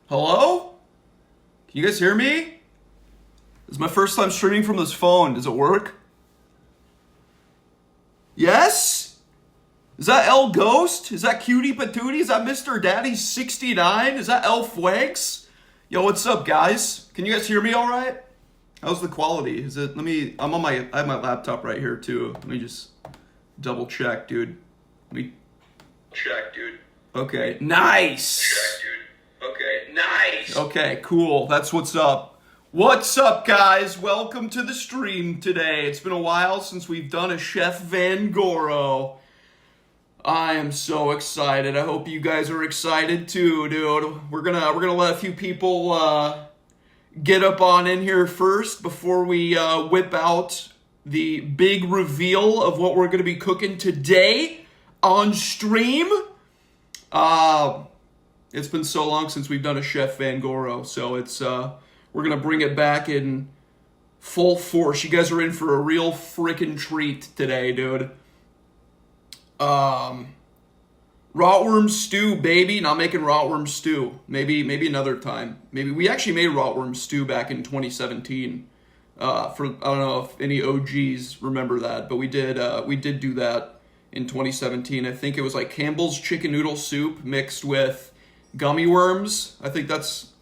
Hello? Can you guys hear me? This is my first time streaming from this phone. Does it work? Yes? Is that El Ghost? Is that Cutie Patootie? Is that Mr. Daddy 69? Is that El Fuegs? Yo, what's up, guys? Can you guys hear me all right? How's the quality? Is it, I have my laptop right here too. Let me just double check, dude. Okay, nice. Okay, cool. That's what's up. What's up, guys? Welcome to the stream today. It's been a while since we've done a Chef Vangoro. I am so excited. I hope you guys are excited too, dude. We're gonna let a few people get up on in here first before we whip out the big reveal of what we're gonna be cooking today on stream. It's been so long since we've done a Chef Vangoro, so it's we're gonna bring it back in full force. You guys are in for a real freaking treat today, dude. Rotworm stew, baby. Not making rotworm stew. Maybe another time. Maybe we actually made rotworm stew back in 2017. I don't know if any OGs remember that, but we did do that in 2017. I think it was like Campbell's chicken noodle soup mixed with gummy worms. I think that's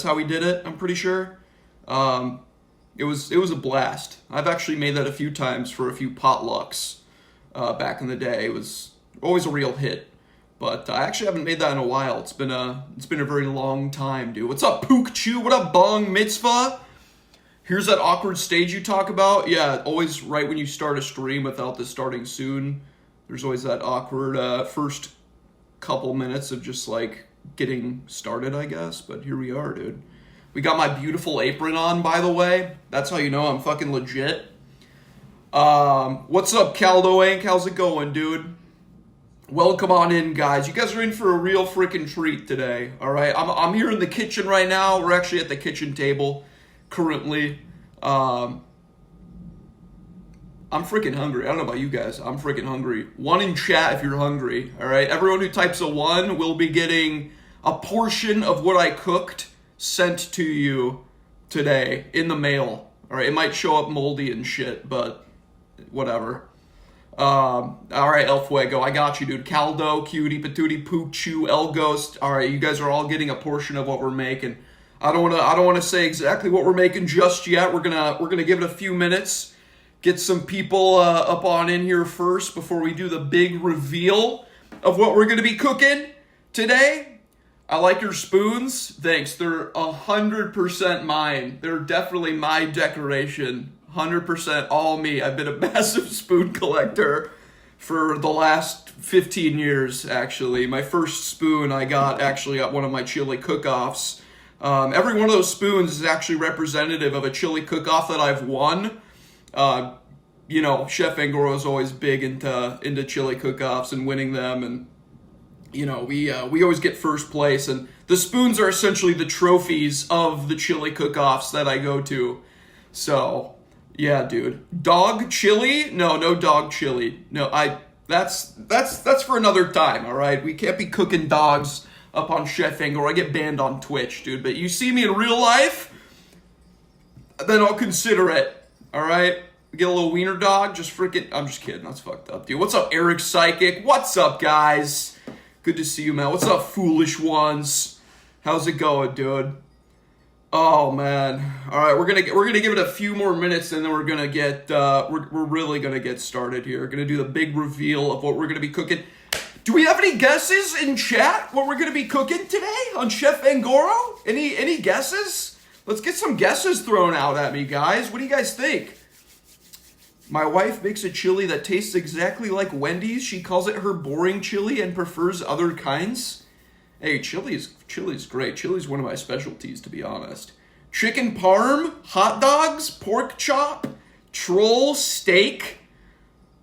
how we did it. I'm pretty sure. It was a blast. I've actually made that a few times for a few potlucks back in the day. It was always a real hit. But I actually haven't made that in a while. It's been a very long time, dude. What's up, Pook Chew? What up, Bong Mitzvah? Here's that awkward stage you talk about. Yeah, always right when you start a stream without the starting soon. There's always that awkward first couple minutes of just like getting started, I guess. But here we are, dude. We got my beautiful apron on, by the way. That's how you know I'm fucking legit. What's up, Caldo Inc? How's it going, dude? Welcome on in, guys. You guys are in for a real freaking treat today, all right? I'm here in the kitchen right now. We're actually at the kitchen table currently. I'm freaking hungry. I don't know about you guys. I'm freaking hungry. One in chat if you're hungry, all right? Everyone who types a 1 will be getting a portion of what I cooked sent to you today in the mail, all right? It might show up moldy and shit, but whatever. All right, El Fuego, I got you, dude. Caldo, Cutie, Patootie, Pook, Chew, El Ghost. All right, you guys are all getting a portion of what we're making. I don't want to say exactly what we're making just yet. We're gonna give it a few minutes. Get some people up on in here first before we do the big reveal of what we're gonna be cooking today. I like your spoons. Thanks. They're 100% mine. They're definitely my decoration. 100% all me. I've been a massive spoon collector for the last 15 years, actually. My first spoon I got actually at one of my chili cook-offs. Every one of those spoons is actually representative of a chili cook-off that I've won. You know, Chef Vangoro is always big into chili cook-offs and winning them, and you know, we always get first place, and the spoons are essentially the trophies of the chili cook-offs that I go to. So, yeah, dude. Dog chili? No dog chili. No, that's for another time, all right? We can't be cooking dogs up on Chef Vangoro. I get banned on Twitch, dude. But you see me in real life, then I'll consider it, all right? Get a little wiener dog, I'm just kidding. That's fucked up, dude. What's up, Eric Psychic? What's up, guys? Good to see you, man. What's up, foolish ones? How's it going, dude? Oh man! All right, we're gonna give it a few more minutes, and then we're gonna get we're really gonna get started here. We're gonna do the big reveal of what we're gonna be cooking. Do we have any guesses in chat? What we're gonna be cooking today on Chef Vangoro? Any guesses? Let's get some guesses thrown out at me, guys. What do you guys think? My wife makes a chili that tastes exactly like Wendy's. She calls it her boring chili and prefers other kinds. Hey, chili's great. Chili's one of my specialties, to be honest. Chicken parm, hot dogs, pork chop, troll steak.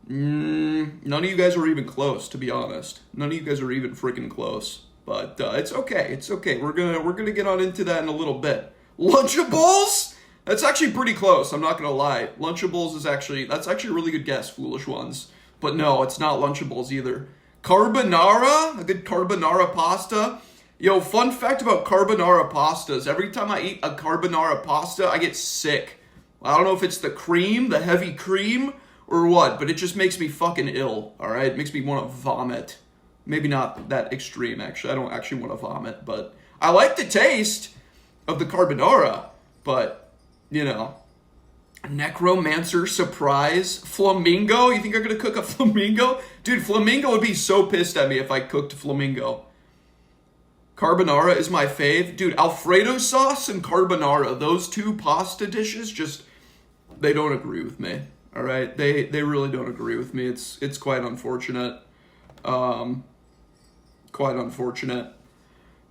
None of you guys are even close, to be honest. None of you guys are even freaking close. But it's okay. It's okay. We're gonna get on into that in a little bit. Lunchables? That's actually pretty close. I'm not gonna lie. Lunchables that's actually a really good guess, foolish ones. But no, it's not Lunchables either. Carbonara, a good carbonara pasta. Yo, fun fact about carbonara pastas. Every time I eat a carbonara pasta, I get sick. I don't know if it's the cream, the heavy cream, or what, but it just makes me fucking ill, alright? It makes me want to vomit. Maybe not that extreme, actually. I don't actually want to vomit, but I like the taste of the carbonara, but, you know. Necromancer surprise flamingo. You think I'm gonna cook a flamingo? Dude, flamingo would be so pissed at me if I cooked flamingo. Carbonara is my fave. Dude, Alfredo sauce and carbonara, those two pasta dishes, just, they don't agree with me. All right? They really don't agree with me. It's quite unfortunate. Quite unfortunate.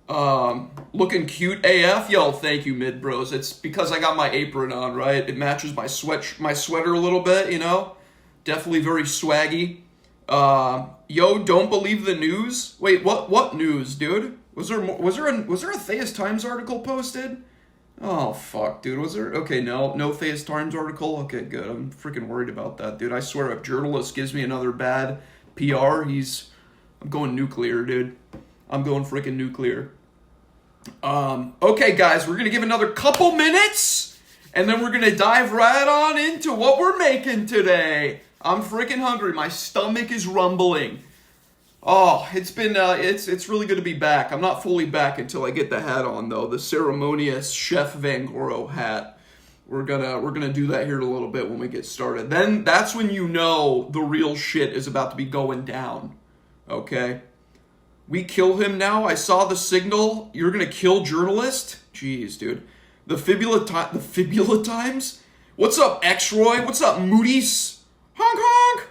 Looking cute AF. Yo, thank you, mid bros. It's because I got my apron on, right? It matches my sweater a little bit, you know? Definitely very swaggy. Yo, don't believe the news. Wait, what news, dude? Was there a Theus Times article posted? Oh fuck, dude. Was there? Okay, no Theus Times article. Okay, good. I'm freaking worried about that, dude. I swear, if journalist gives me another bad PR, I'm going nuclear, dude. I'm going freaking nuclear. Okay, guys, we're gonna give another couple minutes, and then we're gonna dive right on into what we're making today. I'm freaking hungry. My stomach is rumbling. Oh, it's been it's really good to be back. I'm not fully back until I get the hat on, though. The ceremonious Chef Vangoro hat. We're gonna do that here in a little bit when we get started. Then that's when you know the real shit is about to be going down. Okay? We kill him now. I saw the signal. You're gonna kill journalist? Jeez, dude. The Fibula Times? What's up, X-Roy? What's up, Moody's? Honk honk!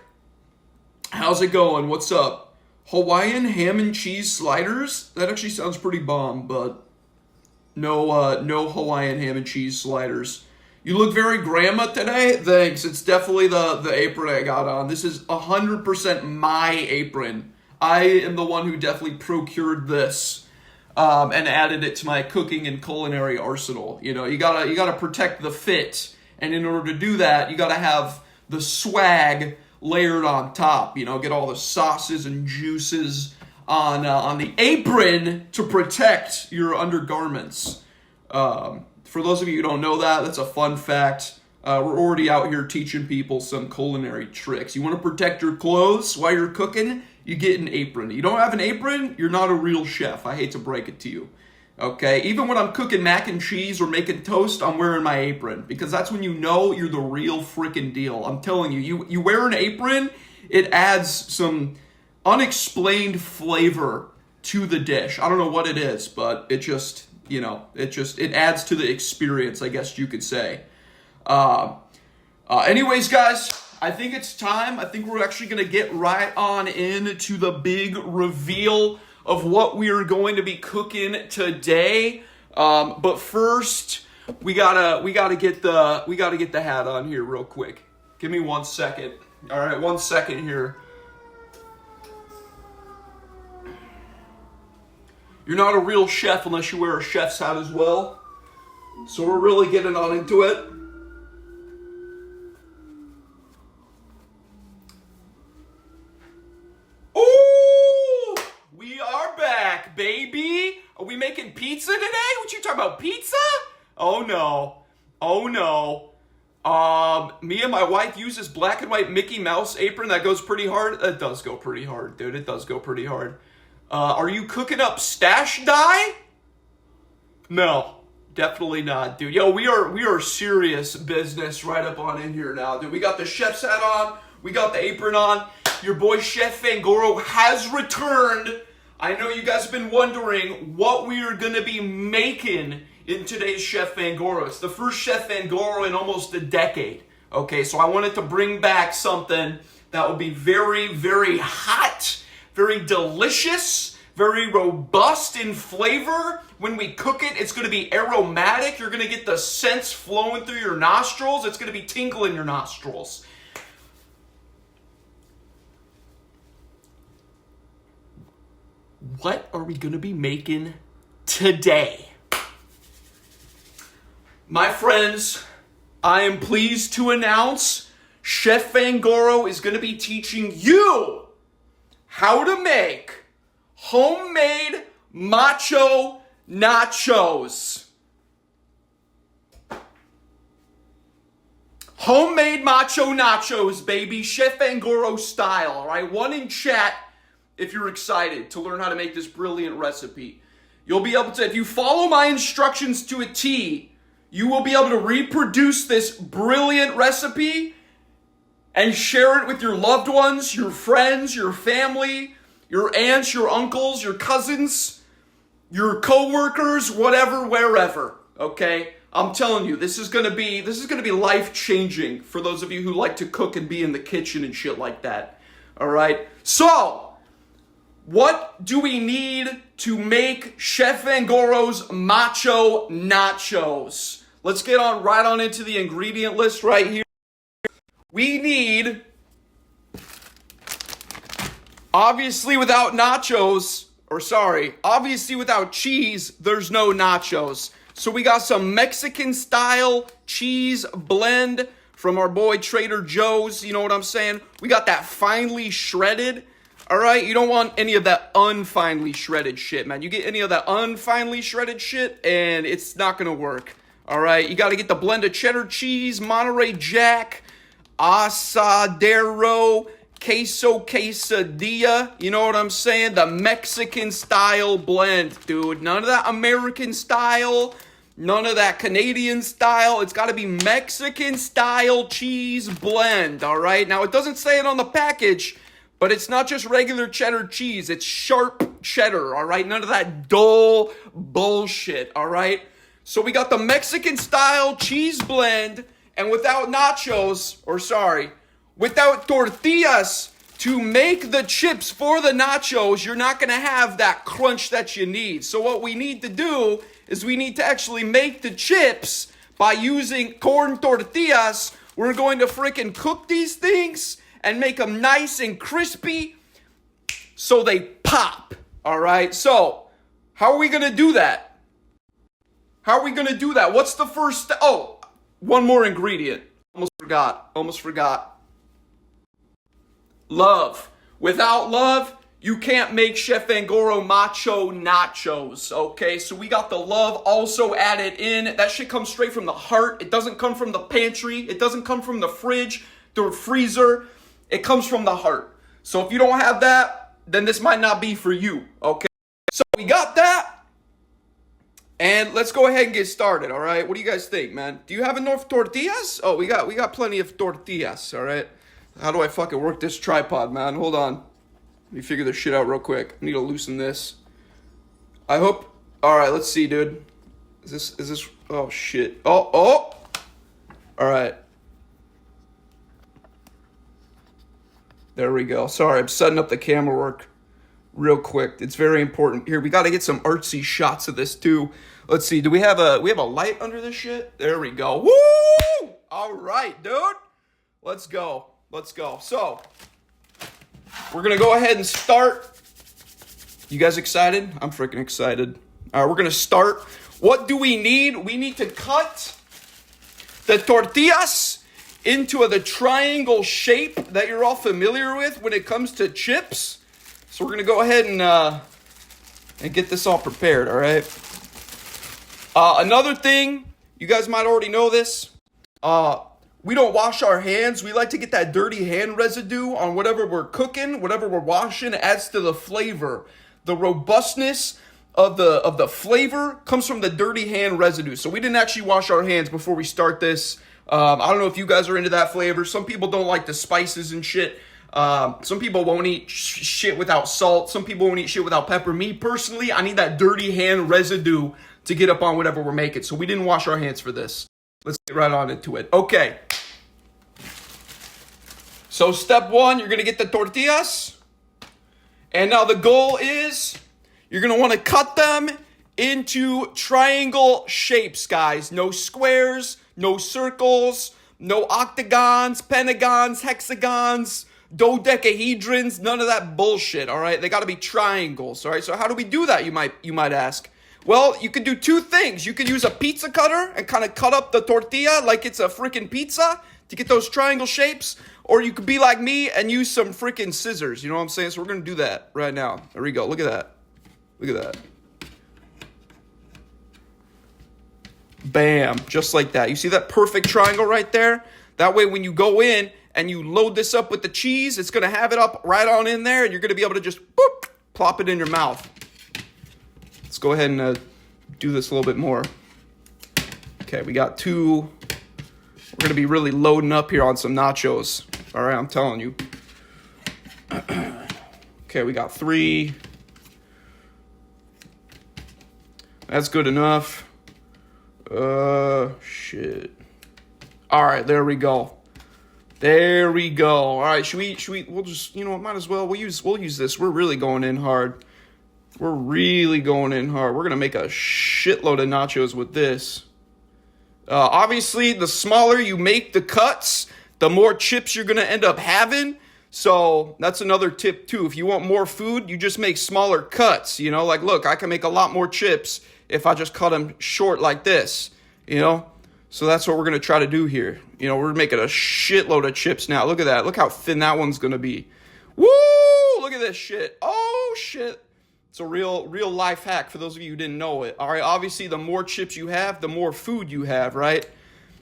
How's it going? What's up? Hawaiian ham and cheese sliders? That actually sounds pretty bomb, but no Hawaiian ham and cheese sliders. You look very grandma today? Thanks. It's definitely the apron I got on. This is 100% my apron. I am the one who definitely procured this and added it to my cooking and culinary arsenal. You know, you gotta protect the fit, and in order to do that, you gotta have the swag layered on top. You know, get all the sauces and juices on the apron to protect your undergarments. For those of you who don't know that, that's a fun fact. We're already out here teaching people some culinary tricks. You want to protect your clothes while you're cooking? You get an apron. You don't have an apron, you're not a real chef. I hate to break it to you. Okay? Even when I'm cooking mac and cheese or making toast, I'm wearing my apron. Because that's when you know you're the real freaking deal. I'm telling you, you wear an apron, it adds some unexplained flavor to the dish. I don't know what it is, but it just, you know, it adds to the experience, I guess you could say. Anyways, guys, I think it's time. I think we're actually going to get right on into the big reveal of what we are going to be cooking today. But first, we gotta get the hat on here real quick. Give me 1 second. All right, 1 second here. You're not a real chef unless you wear a chef's hat as well. So we're really getting on into it. Ooh! We are back, baby! Are we making pizza today? What you talking about, pizza? Oh no. Oh no. Me and my wife use this black and white Mickey Mouse apron that goes pretty hard. It does go pretty hard, dude. It does go pretty hard. Are you cooking up stash dye? No, definitely not, dude. Yo, we are serious business right up on in here now, dude. We got the chef's hat on. We got the apron on. Your boy Chef Vangoro has returned. I know you guys have been wondering what we are going to be making in today's Chef Vangoro. It's the first Chef Vangoro in almost a decade. Okay, so I wanted to bring back something that will be very, very hot, very delicious, very robust in flavor. When we cook it, it's going to be aromatic. You're going to get the scents flowing through your nostrils. It's going to be tingling your nostrils. What are we going to be making today? My friends, I am pleased to announce Chef Vangoro is going to be teaching you how to make homemade Macho Nachos. Homemade Macho Nachos, baby. Chef Vangoro style, all right? One in chat if you're excited to learn how to make this brilliant recipe. You'll be able to, if you follow my instructions to a T, you will be able to reproduce this brilliant recipe and share it with your loved ones, your friends, your family, your aunts, your uncles, your cousins, your coworkers, whatever, wherever, okay? I'm telling you, this is gonna be life-changing for those of you who like to cook and be in the kitchen and shit like that. All right? So, what do we need to make Chef Vangoro's Macho Nachos? Let's get right on into the ingredient list right here. We need, obviously without cheese, there's no nachos. So we got some Mexican style cheese blend from our boy Trader Joe's, you know what I'm saying? We got that finely shredded, all right? You don't want any of that unfinely shredded shit, man. You get any of that unfinely shredded shit and it's not gonna work, all right? You gotta get the blend of cheddar cheese, Monterey Jack, asadero, queso quesadilla, you know what I'm saying? The Mexican style blend, dude. None of that American style, none of that Canadian style. It's got to be Mexican style cheese blend, all right? Now, it doesn't say it on the package, but it's not just regular cheddar cheese. It's sharp cheddar, all right? None of that dull bullshit, all right? So we got the Mexican style cheese blend, and without without tortillas to make the chips for the nachos, you're not going to have that crunch that you need. So what we need to do is we need to actually make the chips by using corn tortillas. We're going to freaking cook these things and make them nice and crispy so they pop. All right? So how are we going to do that? What's the first step? Oh, one more ingredient. Almost forgot. Love. Without love, you can't make Chef Vangoro Macho Nachos, okay? So we got the love also added in. That shit comes straight from the heart. It doesn't come from the pantry. It doesn't come from the fridge, the freezer. It comes from the heart. So if you don't have that, then this might not be for you, okay? So we got that. And let's go ahead and get started, all right? What do you guys think, man? Do you have enough tortillas? Oh, we got plenty of tortillas, all right? How do I fucking work this tripod, man? Hold on. Let me figure this shit out real quick. I need to loosen this. I hope... Alright, let's see, dude. Is this... Oh, shit. Oh! Alright. There we go. Sorry, I'm setting up the camera work real quick. It's very important. Here, we gotta get some artsy shots of this, too. Let's see. Do we have a light under this shit? There we go. Woo! Alright, dude. Let's go. So, we're going to go ahead and start. You guys excited? I'm freaking excited. All right, we're going to start. What do we need? We need to cut the tortillas into the triangle shape that you're all familiar with when it comes to chips. So we're going to go ahead and get this all prepared, all right? Another thing, you guys might already know this. We don't wash our hands. We like to get that dirty hand residue on whatever we're cooking, whatever we're washing. It adds to the flavor. The robustness of the flavor comes from the dirty hand residue. So we didn't actually wash our hands before we start this. I don't know if you guys are into that flavor. Some people don't like the spices and shit. Some people won't eat shit without salt. Some people won't eat shit without pepper. Me, personally, I need that dirty hand residue to get up on whatever we're making. So we didn't wash our hands for this. Let's get right on into it. Okay. So step one, you're going to get the tortillas. And now the goal is you're going to want to cut them into triangle shapes, guys. No squares, no circles, no octagons, pentagons, hexagons, dodecahedrons, none of that bullshit, all right? They got to be triangles, all right? So how do we do that, you might ask? Well, you could do two things. You could use a pizza cutter and kind of cut up the tortilla like it's a freaking pizza to get those triangle shapes. Or you could be like me and use some freaking scissors. You know what I'm saying? So we're going to do that right now. There we go. Look at that. Look at that. Bam, just like that. You see that perfect triangle right there? That way when you go in and you load this up with the cheese, it's going to have it up right on in there, and you're going to be able to just boop, plop it in your mouth. Let's go ahead and do this a little bit more. Okay, we got 2. We're going to be really loading up here on some nachos. All right, I'm telling you. Okay, we got 3. That's good enough. Shit. All right, there we go. There we go. All right, should we, we'll just, you know what, might as well, we'll use this. We're really going in hard. We're really going in hard. We're going to make a shitload of nachos with this. Obviously, the smaller you make the cuts, the more chips you're going to end up having. So that's another tip, too. If you want more food, you just make smaller cuts. You know, like, look, I can make a lot more chips if I just cut them short like this, you know. So that's what we're going to try to do here. You know, we're making a shitload of chips now. Look at that. Look how thin that one's going to be. Woo! Look at this shit. Oh, shit. It's a real life hack for those of you who didn't know it. All right, obviously, the more chips you have, the more food you have, right?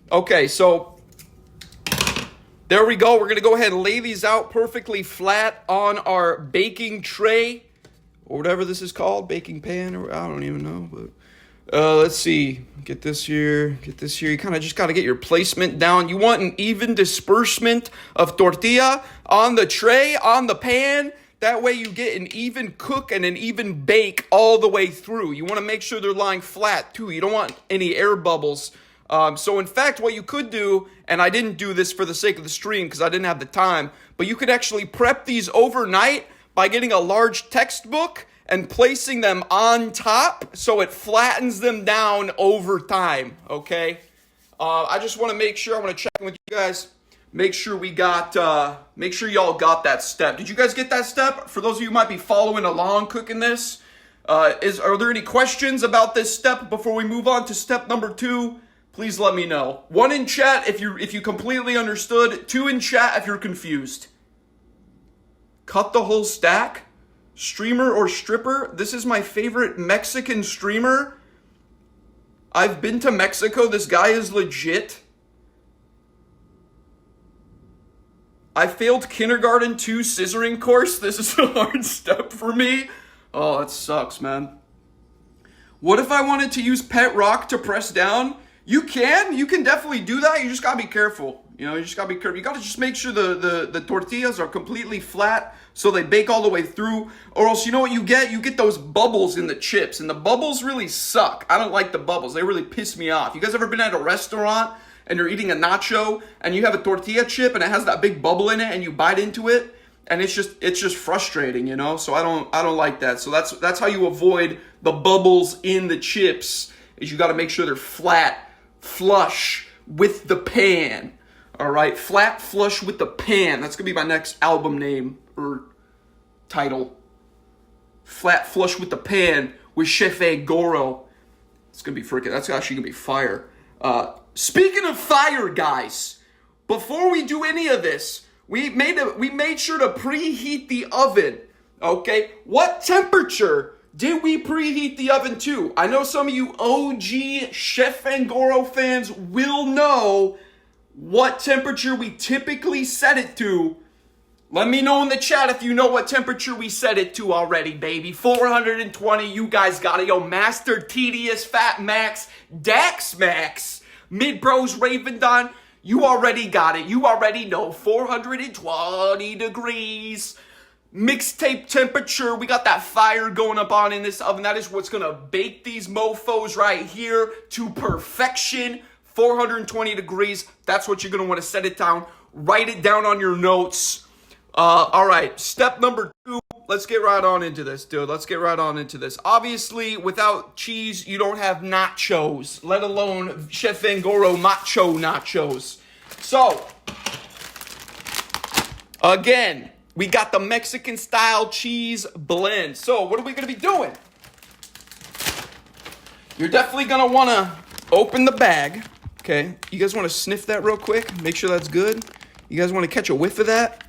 Okay, so there we go. We're going to go ahead and lay these out perfectly flat on our baking tray, or whatever this is called, baking pan, or I don't even know, but let's see. Get this here. You kind of just got to get your placement down. You want an even disbursement of tortilla on the tray, on the pan. That way you get an even cook and an even bake all the way through. You want to make sure they're lying flat too. You don't want any air bubbles. So in fact, what you could do, and I didn't do this for the sake of the stream because I didn't have the time, but you could actually prep these overnight by getting a large textbook and placing them on top so it flattens them down over time, okay? I just want to make sure, I want to check in with you guys, make sure y'all got that step. Did you guys get that step? For those of you who might be following along cooking this, are there any questions about this step before we move on to step number 2? Please let me know. 1 in chat if you completely understood. 2 in chat if you're confused. Cut the whole stack? Streamer or stripper? This is my favorite Mexican streamer. I've been to Mexico. This guy is legit. I failed kindergarten 2 scissoring course. This is a hard step for me. Oh, that sucks, man. What if I wanted to use pet rock to press down? You can definitely do that. You just gotta be careful. You know, you just gotta be careful. You gotta just make sure the tortillas are completely flat so they bake all the way through. Or else, you know what you get? You get those bubbles in the chips. And the bubbles really suck. I don't like the bubbles. They really piss me off. You guys ever been at a restaurant and you're eating a nacho and you have a tortilla chip and it has that big bubble in it and you bite into it and it's just frustrating, you know? So I don't like that. So that's how you avoid the bubbles in the chips, is you gotta make sure they're flat, flush with the pan. All right, flat, flush with the pan. That's gonna be my next album name or title. Flat, flush with the pan with Chef Vangoro. It's gonna be freaking. That's actually gonna be fire. Speaking of fire, guys, before we do any of this, we made sure to preheat the oven. Okay, what temperature did we preheat the oven to? I know some of you OG Chef Vangoro fans will know what temperature we typically set it to. Let me know in the chat if you know what temperature we set it to already, baby. 420, you guys got it. Yo, Master Tedious, Fat Max, Dax Max, Mid Bros, Raven Don, you already got it. You already know 420 degrees. Mixtape temperature, we got that fire going up on in this oven. That is what's gonna bake these mofos right here to perfection. 420 degrees, that's what you're gonna wanna set it down. Write it down on your notes. All right, step number 2, let's get right on into this, dude. Let's get right on into this. Obviously, without cheese, you don't have nachos, let alone Chef Vangoro Macho Nachos. So, again, we got the Mexican style cheese blend. So, what are we gonna be doing? You're definitely gonna wanna open the bag. Okay, you guys want to sniff that real quick? Make sure that's good. You guys want to catch a whiff of that?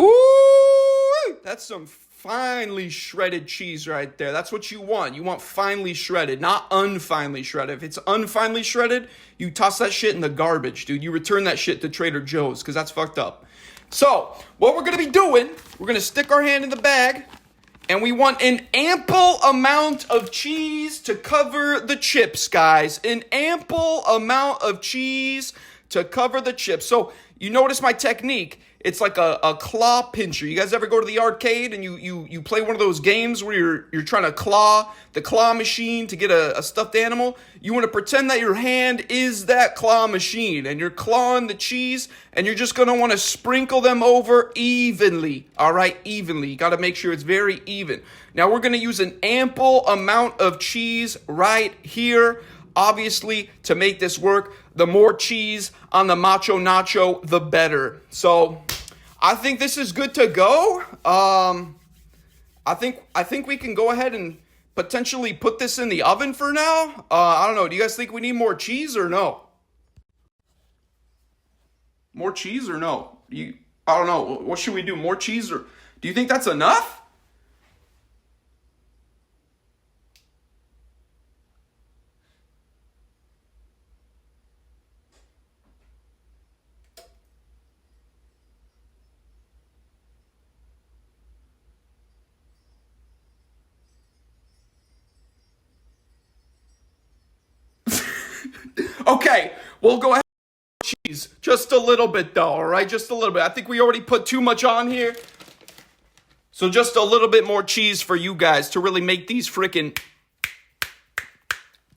Ooh, that's some finely shredded cheese right there. That's what you want. You want finely shredded, not unfinely shredded. If it's unfinely shredded, you toss that shit in the garbage, dude. You return that shit to Trader Joe's because that's fucked up. So, what we're going to be doing, we're going to stick our hand in the bag, and we want an ample amount of cheese to cover the chips, guys. An ample amount of cheese to cover the chips. So, you notice my technique. It's like a claw pincher. You guys ever go to the arcade and you play one of those games where you're trying to claw the claw machine to get a stuffed animal? You want to pretend that your hand is that claw machine and you're clawing the cheese and you're just going to want to sprinkle them over evenly. All right, evenly. You got to make sure it's very even. Now we're going to use an ample amount of cheese right here. Obviously, to make this work, the more cheese on the Macho Nacho, the better. So, I think this is good to go. I think we can go ahead and potentially put this in the oven for now. I don't know. Do you guys think we need more cheese or no? More cheese or no? I don't know. What should we do? More cheese or do you think that's enough? Okay, we'll go ahead with cheese. Just a little bit though, all right? Just a little bit. I think we already put too much on here. So just a little bit more cheese for you guys to really make these freaking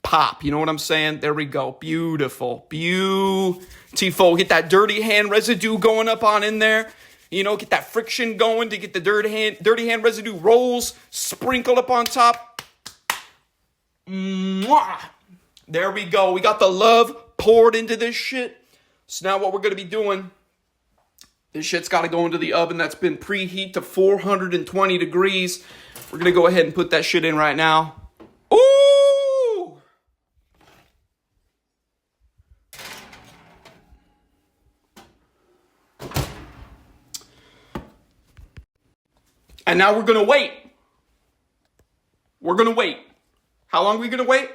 pop. You know what I'm saying? There we go. Beautiful. Beautiful. Get that dirty hand residue going up on in there. You know, get that friction going to get the dirty hand residue rolls sprinkled up on top. Mwah! There we go. We got the love poured into this shit. So now what we're going to be doing, this shit's got to go into the oven that's been preheat to 420 degrees. We're going to go ahead and put that shit in right now. Ooh! And now we're going to wait. We're going to wait. How long are we going to wait?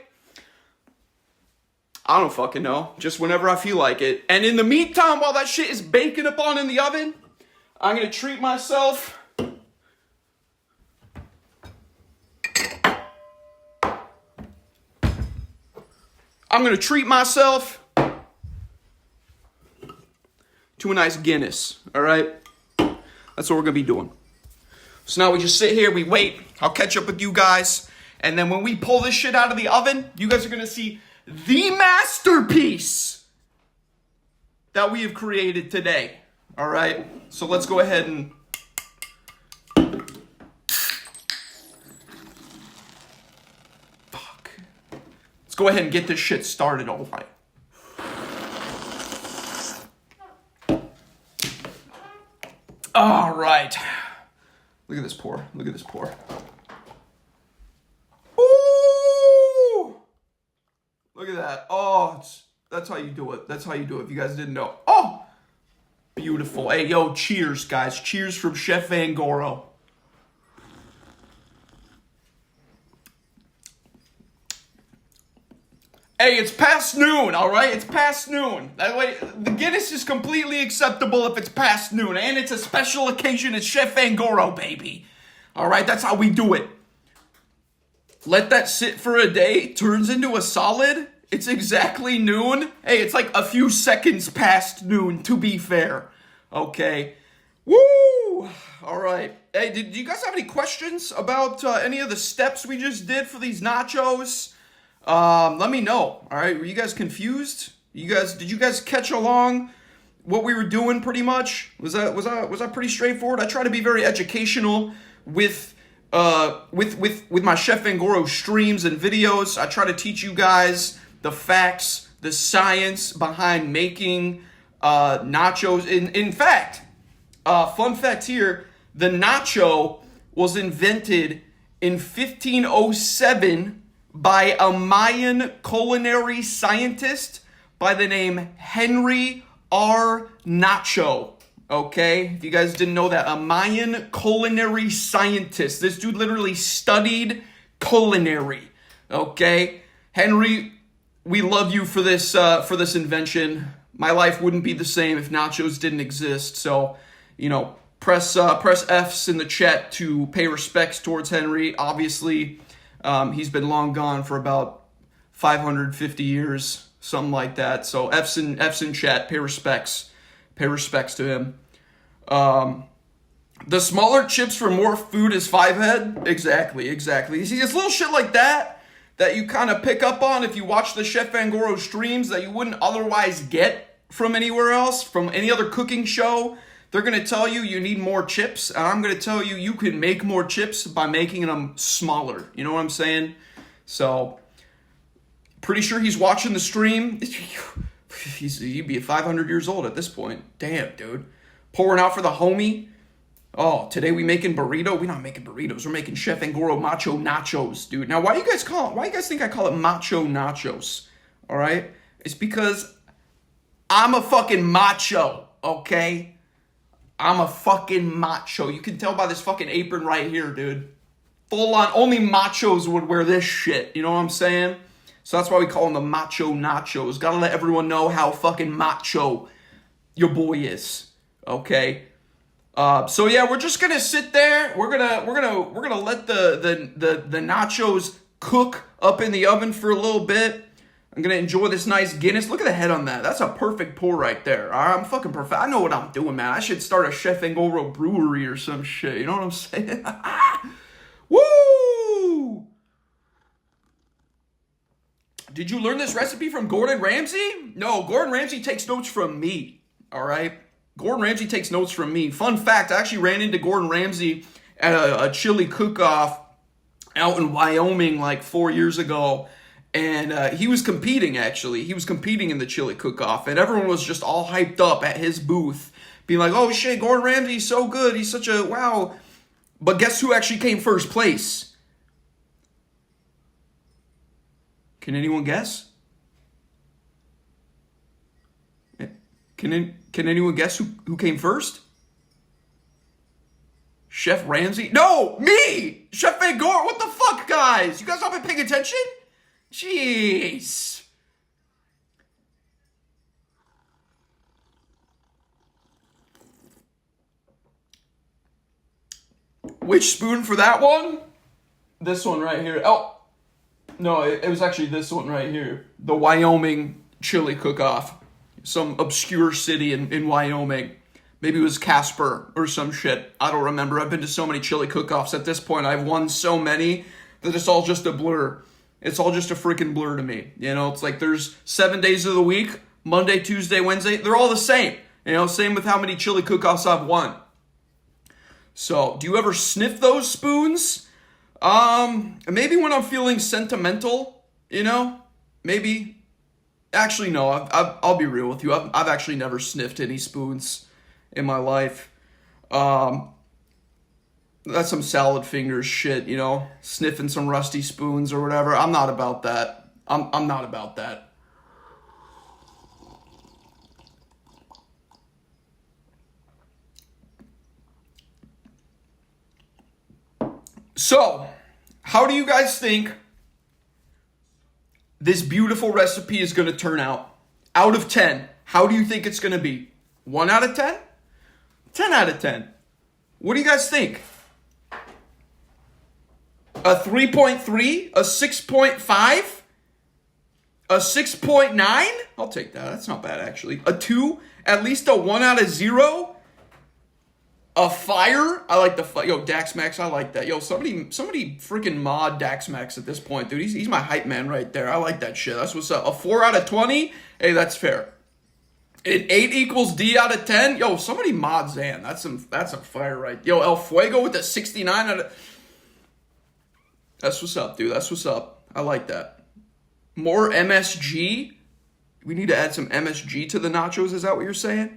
I don't fucking know. Just whenever I feel like it. And in the meantime, while that shit is baking up on in the oven, I'm going to treat myself. I'm going to treat myself to a nice Guinness. All right? That's what we're going to be doing. So now we just sit here, we wait. I'll catch up with you guys. And then when we pull this shit out of the oven, you guys are going to see the masterpiece that we have created today. All right, so let's go ahead and let's go ahead and get this shit started. All right. All right. Look at this pour. Look at this pour. Look at that. Oh, that's how you do it. That's how you do it if you guys didn't know. Oh, beautiful. Hey, yo, cheers, guys. Cheers from Chef Vangoro. Hey, it's past noon, all right? It's past noon. That way, the Guinness is completely acceptable if it's past noon. And it's a special occasion. It's Chef Vangoro, baby. All right, that's how we do it. Let that sit for a day, turns into a solid. It's exactly noon. Hey, it's like a few seconds past noon, to be fair. Okay. Woo! All right. Hey, do you guys have any questions about any of the steps we just did for these nachos? Let me know. All right. Were you guys confused? Did you guys catch along what we were doing pretty much? Was that pretty straightforward? I try to be very educational with my Chef Vangoro streams and videos. I try to teach you guys the facts, the science behind making nachos. In fact, fun fact here, the nacho was invented in 1507 by a Mayan culinary scientist by the name Henry R. Nacho. Okay? If you guys didn't know that, a Mayan culinary scientist. This dude literally studied culinary. Okay? Henry, we love you for this invention. My life wouldn't be the same if nachos didn't exist. So, press F's in the chat to pay respects towards Henry. Obviously, he's been long gone for about 550 years, something like that. So F's in chat. Pay respects to him. The smaller chips for more food is 5 head. Exactly. You see, it's little shit like that you kind of pick up on if you watch the Chef Vangoro streams that you wouldn't otherwise get from anywhere else, from any other cooking show. They're going to tell you need more chips, and I'm going to tell you can make more chips by making them smaller. You know what I'm saying? So, pretty sure he's watching the stream. He'd be 500 years old at this point. Damn, dude. Pouring out for the homie. Oh, today we making burrito? We're not making burritos. We're making Chef Vangoro Macho Nachos, dude. Now, why do you guys think I call it Macho Nachos? All right? It's because I'm a fucking macho, okay? I'm a fucking macho. You can tell by this fucking apron right here, dude. Full on, only machos would wear this shit. You know what I'm saying? So that's why we call them the Macho Nachos. Gotta let everyone know how fucking macho your boy is, okay? So yeah, we're just gonna sit there. We're gonna let the nachos cook up in the oven for a little bit. I'm gonna enjoy this nice Guinness. Look at the head on that. That's a perfect pour right there. I'm fucking perfect. I know what I'm doing, man. I should start a Chef Vangoro brewery or some shit. You know what I'm saying? Woo! Did you learn this recipe from Gordon Ramsay? No, Gordon Ramsay takes notes from me. All right. Gordon Ramsay takes notes from me. Fun fact, I actually ran into Gordon Ramsay at a chili cook-off out in Wyoming like 4 years ago. And he was competing, actually. He was competing in the chili cook-off. And everyone was just all hyped up at his booth. Being like, oh shit, Gordon Ramsay's so good. He's such a, wow. But guess who actually came first place? Can anyone guess? Can anyone guess who came first? Chef Ramsay? No, me! Chef Vangoro. What the fuck, guys? You guys not been paying attention? Jeez. Which spoon for that one? This one right here. Oh, no, it was actually this one right here. The Wyoming chili cook-off. Some obscure city in Wyoming. Maybe it was Casper or some shit. I don't remember. I've been to so many chili cook-offs at this point. I've won so many that it's all just a blur. It's all just a freaking blur to me. You know, it's like there's 7 days of the week. Monday, Tuesday, Wednesday. They're all the same. You know, same with how many chili cook-offs I've won. So, do you ever sniff those spoons? Maybe when I'm feeling sentimental, you know? Maybe. Actually, no, I'll be real with you. I've actually never sniffed any spoons in my life. That's some salad fingers shit, you know? Sniffing some rusty spoons or whatever. I'm not about that. I'm not about that. So, how do you guys think this beautiful recipe is going to turn out? Out of 10, how do you think it's going to be? 1 out of 10? 10 out of 10. What do you guys think? A 3.3? A 6.5? A 6.9? I'll take that. That's not bad, actually. A 2? At least a 1 out of 0? A fire? I like the fire. Yo, Dax Max, I like that. Yo, somebody freaking mod Dax Max at this point, dude. He's my hype man right there. I like that shit. That's what's up. A 4 out of 20? Hey, that's fair. An 8 equals D out of 10? Yo, somebody mod Zan. That's some fire right. Yo, El Fuego with a 69 out of... That's what's up, dude. That's what's up. I like that. More MSG? We need to add some MSG to the nachos, is that what you're saying?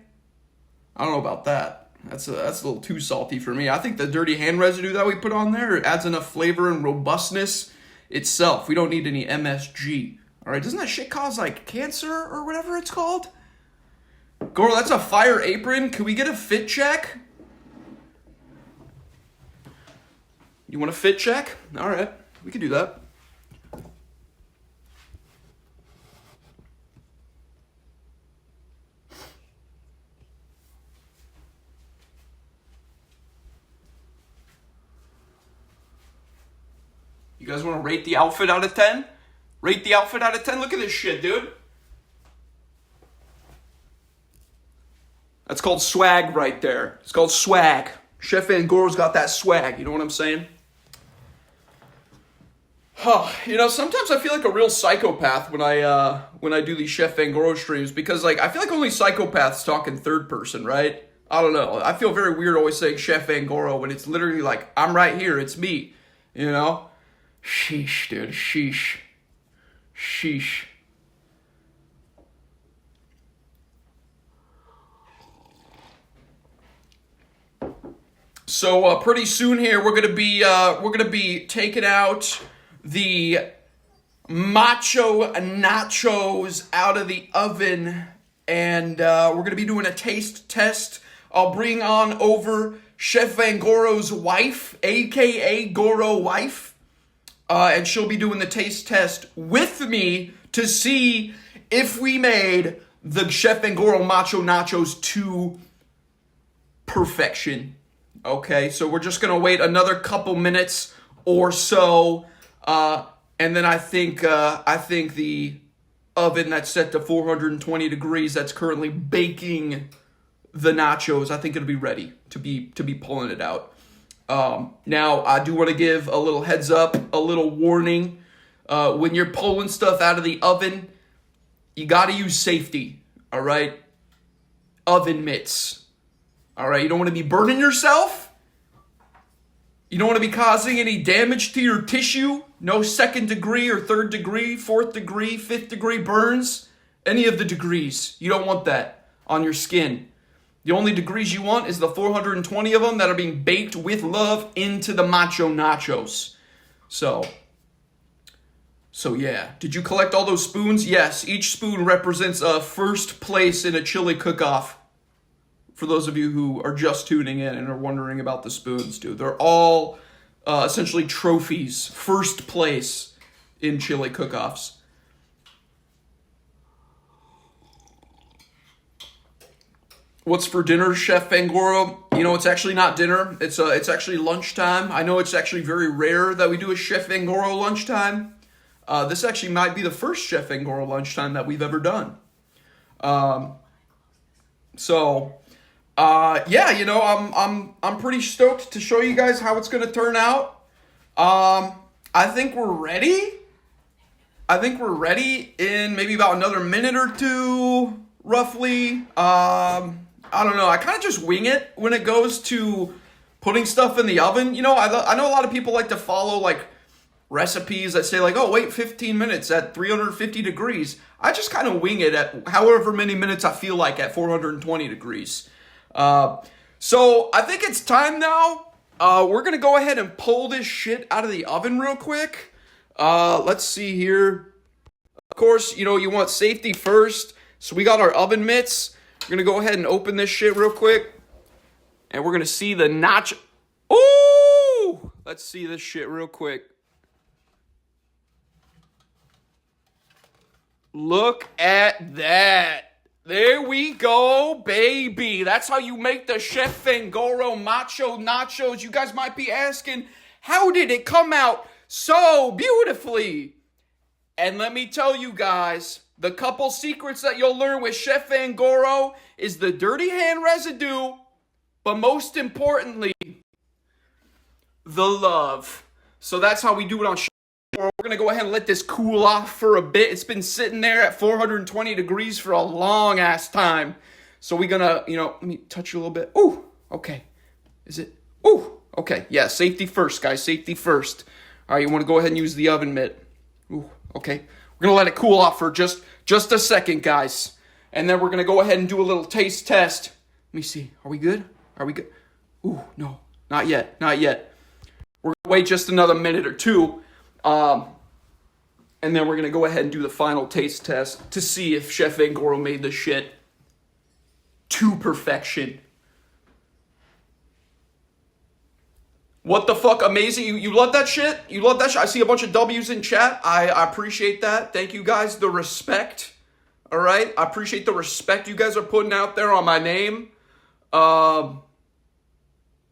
I don't know about that. That's a little too salty for me. I think the dirty hand residue that we put on there adds enough flavor and robustness itself. We don't need any MSG. All right, doesn't that shit cause like cancer or whatever it's called? Goro, that's a fire apron. Can we get a fit check? You want a fit check? All right, we can do that. You guys want to rate the outfit out of 10? Rate the outfit out of 10? Look at this shit, dude. That's called swag right there. It's called swag. Chef Vangoro's got that swag. You know what I'm saying? Huh. You know, sometimes I feel like a real psychopath when I do these Chef Vangoro streams because, like, I feel like only psychopaths talk in third person, right? I don't know. I feel very weird always saying Chef Vangoro when it's literally like, I'm right here. It's me. You know? Sheesh, dude. Sheesh. Sheesh. So pretty soon here we're gonna be taking out the Macho Nachos out of the oven, and we're gonna be doing a taste test. I'll bring on over Chef Vangoro's wife, aka Goro wife, and she'll be doing the taste test with me to see if we made the Chef Vangoro Macho Nachos to perfection. Okay, so we're just gonna wait another couple minutes or so, and then I think the oven that's set to 420 degrees that's currently baking the nachos, I think it'll be ready to be pulling it out. Now I do want to give a little heads up, a little warning. When you're pulling stuff out of the oven, you got to use safety. All right, oven mitts. All right, you don't want to be burning yourself. You don't want to be causing any damage to your tissue. No second degree or third degree, fourth degree, fifth degree burns. Any of the degrees. You don't want that on your skin. The only degrees you want is the 420 of them that are being baked with love into the Macho Nachos. So yeah. Did you collect all those spoons? Yes. Each spoon represents a first place in a chili cook-off. For those of you who are just tuning in and are wondering about the spoons, dude, they're all essentially trophies, first place in chili cook-offs. What's for dinner, Chef Vangoro? You know, it's actually not dinner. It's actually lunchtime. I know it's actually very rare that we do a Chef Vangoro lunchtime. This actually might be the first Chef Vangoro lunchtime that we've ever done. Yeah, you know, I'm pretty stoked to show you guys how it's gonna turn out. I think we're ready. I think we're ready in maybe about another minute or two, roughly. I don't know. I kind of just wing it when it goes to putting stuff in the oven. You know, I know a lot of people like to follow like recipes that say like, oh, wait 15 minutes at 350 degrees. I just kind of wing it at however many minutes I feel like at 420 degrees. So I think it's time now. We're going to go ahead and pull this shit out of the oven real quick. Let's see here. Of course, you know, you want safety first. So we got our oven mitts. We're going to go ahead and open this shit real quick. And we're going to see the nacho. Ooh! Let's see this shit real quick. Look at that. There we go, baby. That's how you make the Chef Vangoro Macho Nachos. You guys might be asking, how did it come out so beautifully? And let me tell you guys, the couple secrets that you'll learn with Chef Vangoro is the dirty hand residue, but most importantly, the love. So that's how we do it on Chef Vangoro. We're going to go ahead and let this cool off for a bit. It's been sitting there at 420 degrees for a long ass time. So we're going to, you know, let me touch you a little bit. Ooh, okay. Is it? Ooh, okay. Yeah, safety first, guys. Safety first. All right, you want to go ahead and use the oven mitt. Ooh, okay. We're going to let it cool off for just a second, guys. And then we're going to go ahead and do a little taste test. Let me see. Are we good? Are we good? Ooh, no. Not yet. Not yet. We're going to wait just another minute or two. And then we're going to go ahead and do the final taste test to see if Chef Vangoro made this shit. to perfection. What the fuck? Amazing. You love that shit? You love that shit? I see a bunch of W's in chat. I appreciate that. Thank you guys. The respect. All right? I appreciate the respect you guys are putting out there on my name.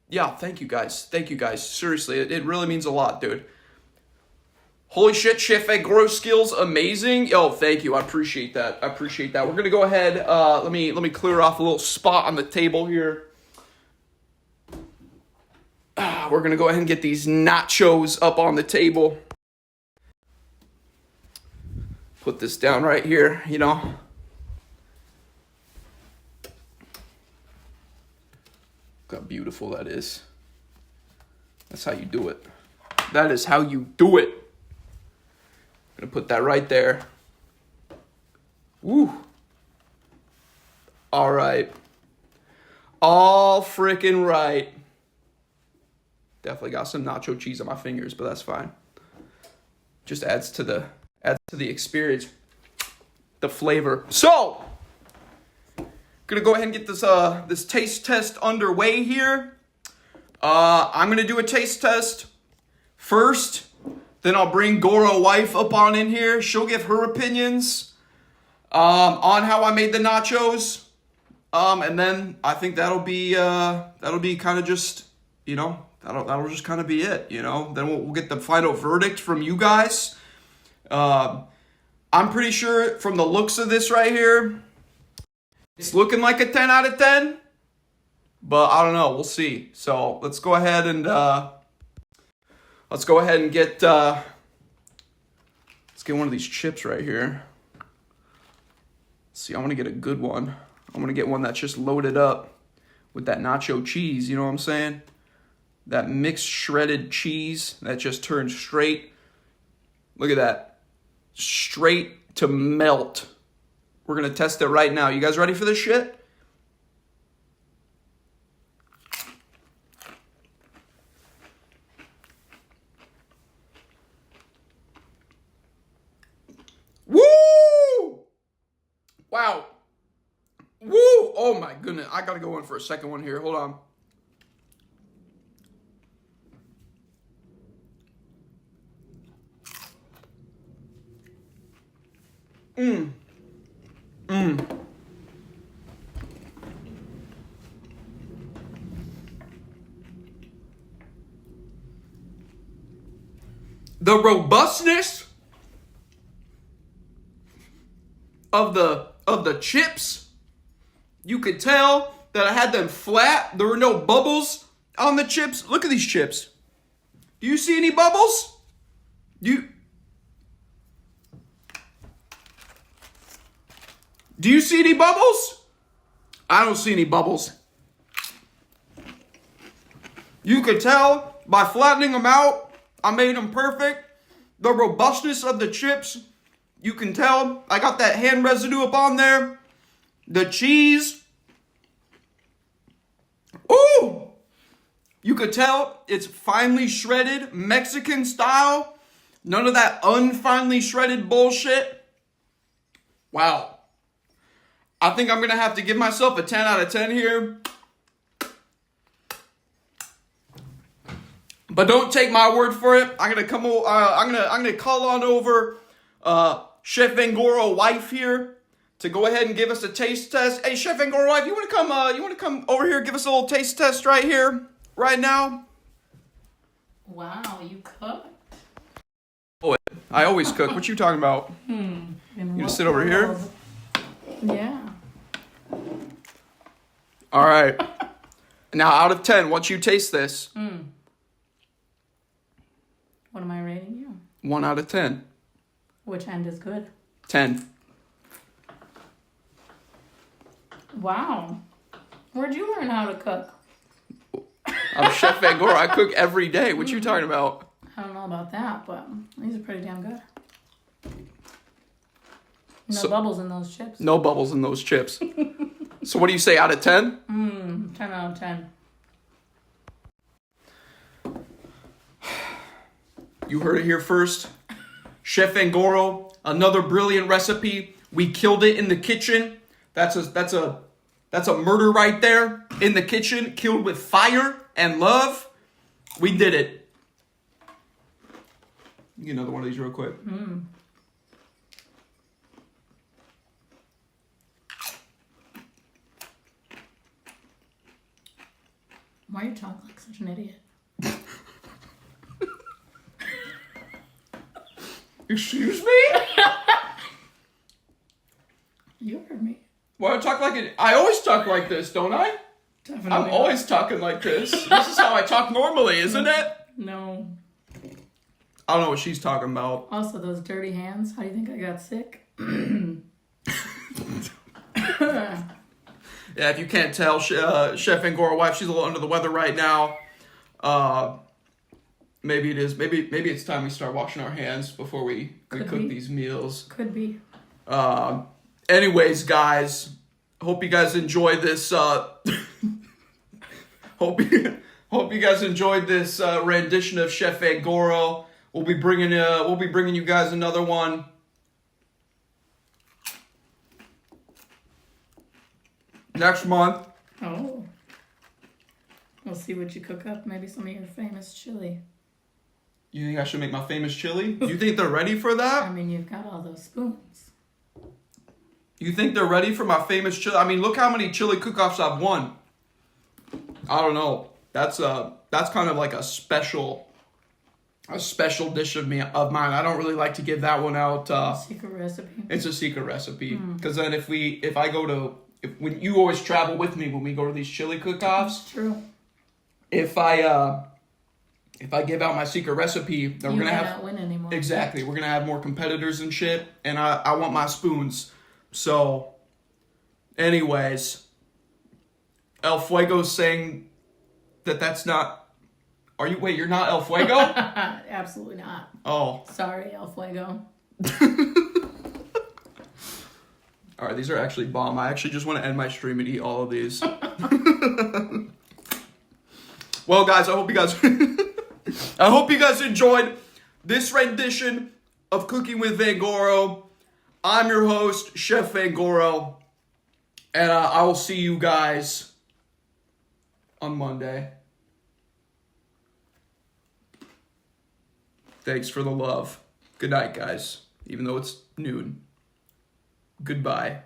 Yeah, thank you guys. Thank you guys. Seriously, it really means a lot, dude. Holy shit, Chef Vangoro skills amazing. Yo, thank you. I appreciate that. I appreciate that. We're going to go ahead. Let me clear off a little spot on the table here. We're going to go ahead and get these nachos up on the table. Put this down right here, you know. Look how beautiful that is. That's how you do it. That is how you do it. I'm going to put that right there. Woo. All right. All freaking right. Definitely got some nacho cheese on my fingers, but that's fine. Just adds to the experience, the flavor. So, gonna go ahead and get this taste test underway here. I'm gonna do a taste test first. Then I'll bring Goro wife up on in here. She'll give her opinions on how I made the nachos. And then I think that'll be kind of just, you know. That'll just kind of be it, you know. Then we'll get the final verdict from you guys. I'm pretty sure from the looks of this right here, it's looking like a 10 out of 10. But I don't know. We'll see. So let's go ahead and get let's get one of these chips right here. Let's see, I want to get a good one. I'm gonna get one that's just loaded up with that nacho cheese. You know what I'm saying? That mixed shredded cheese that just turns straight. Look at that. Straight to melt. We're going to test it right now. You guys ready for this shit? Woo! Wow. Woo! Oh my goodness. I got to go in for a second one here. Hold on. The robustness of the chips, you could tell that I had them flat. There were no bubbles on the chips. Look at these chips. Do you see any bubbles? Do you see any bubbles? I don't see any bubbles. You could tell by flattening them out, I made them perfect. The robustness of the chips, you can tell. I got that hand residue up on there. The cheese. Ooh! You could tell it's finely shredded, Mexican style. None of that unfinely shredded bullshit. Wow. I think I'm going to have to give myself a 10 out of 10 here. But don't take my word for it. I'm going to call on over Chef Vangoro wife here to go ahead and give us a taste test. Hey, Chef Vangoro wife, you want to come over here and give us a little taste test right here, right now? Wow, you cooked? Oh, I always cook. What you talking about? You just sit over here? Yeah. All right. Now, out of 10, once you taste this. What am I rating you? 1 out of 10. Which end is good? 10. Wow. Where'd you learn how to cook? I'm Chef Vangoro. I cook every day. What you talking about? I don't know about that, but these are pretty damn good. No bubbles in those chips. No bubbles in those chips. So what do you say, out of 10? 10 out of 10. You heard it here first. Chef Vangoro, another brilliant recipe. We killed it in the kitchen. That's That's a murder right there in the kitchen, killed with fire and love. We did it. Get another one of these real quick. Why are you talking like such an idiot? Excuse me? You heard me. Why do I talk like it? I always talk like this, don't I? Definitely. I'm always talking like this. This is how I talk normally, isn't it? No. I don't know what she's talking about. Also, those dirty hands. How do you think I got sick? Yeah, if you can't tell, Chef Vangoro wife, she's a little under the weather right now. Maybe it is. Maybe it's time we start washing our hands before we cook these meals. Could be. Anyways, guys, hope you guys enjoyed this. Hope you guys enjoyed this rendition of Chef Vangoro. We'll be bringing you guys another one. Next month. Oh. We'll see what you cook up. Maybe some of your famous chili. You think I should make my famous chili? Do you think they're ready for that? I mean, you've got all those spoons. You think they're ready for my famous chili? I mean, look how many chili cook-offs I've won. I don't know. That's kind of like a special dish of mine. I don't really like to give that one out. Secret recipe. It's a secret recipe. Because then when you always travel with me when we go to these chili cook-offs. That's true. If I give out my secret recipe, then we're gonna not win anymore. Exactly. We're gonna have more competitors and shit, and I want my spoons. So, anyways, El Fuego's saying that's not. Wait, you're not El Fuego? Absolutely not. Oh. Sorry, El Fuego. All right, these are actually bomb. I actually just want to end my stream and eat all of these. Well, guys, I hope you guys enjoyed this rendition of Cooking with Vangoro. I'm your host, Chef Vangoro, and I will see you guys on Monday. Thanks for the love. Good night, guys. Even though it's noon. Goodbye.